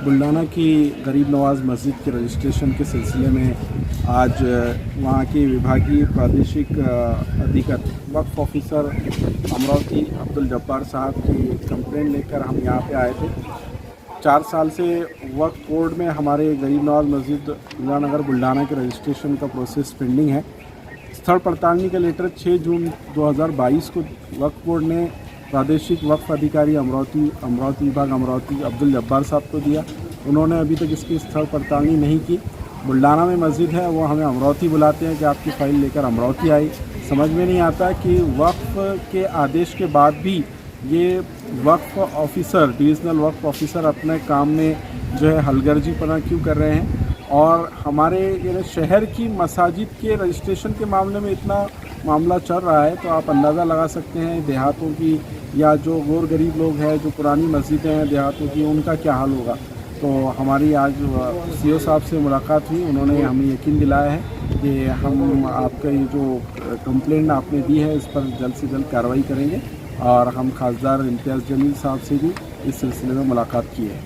बुल्ढाना की गरीब नवाज़ मस्जिद के रजिस्ट्रेशन के सिलसिले में आज वहाँ के विभागीय प्रादेशिक अधिकारी वक्फ ऑफिसर अमरावती अब्दुल जब्बार साहब की कंप्लेंट लेकर हम यहाँ पे आए थे। 4 साल से वक्फ बोर्ड में हमारे गरीब नवाज़ मस्जिद नगर बुल्ढाना के रजिस्ट्रेशन का प्रोसेस पेंडिंग है। स्थल पड़तालनी का लेटर 6 जून 2022 को वक्फ बोर्ड ने प्रादेशिक वक्फ अधिकारी अमरावती विभाग अमरावती अब्दुल जब्बार साहब को दिया। उन्होंने अभी तक इसकी स्थल पड़तालनी नहीं की। बुल्ढाना में मस्जिद है, वो हमें अमरावती बुलाते हैं कि आपकी फ़ाइल लेकर अमरावती आई। समझ में नहीं आता कि वक्फ के आदेश के बाद भी ये वक्फ ऑफिसर, डिविज़नल वक्फ ऑफिसर अपने काम में जो है हलगर्जीपना क्यों कर रहे हैं। और हमारे शहर की मसाजिद के रजिस्ट्रेशन के मामले में इतना मामला चल रहा है तो आप अंदाज़ा लगा सकते हैं देहातों की या जो गौर गरीब लोग हैं, जो पुरानी मस्जिदें हैं देहातों की, उनका क्या हाल होगा। तो हमारी आज सीओ साहब से मुलाकात हुई, उन्होंने हमें यकीन दिलाया है कि हम आपका ये जो कंप्लेंट आपने दी है इस पर जल्द से जल्द कार्रवाई करेंगे। और हम खासदार इम्तियाज़ जमील साहब से भी इस सिलसिले में मुलाकात की है।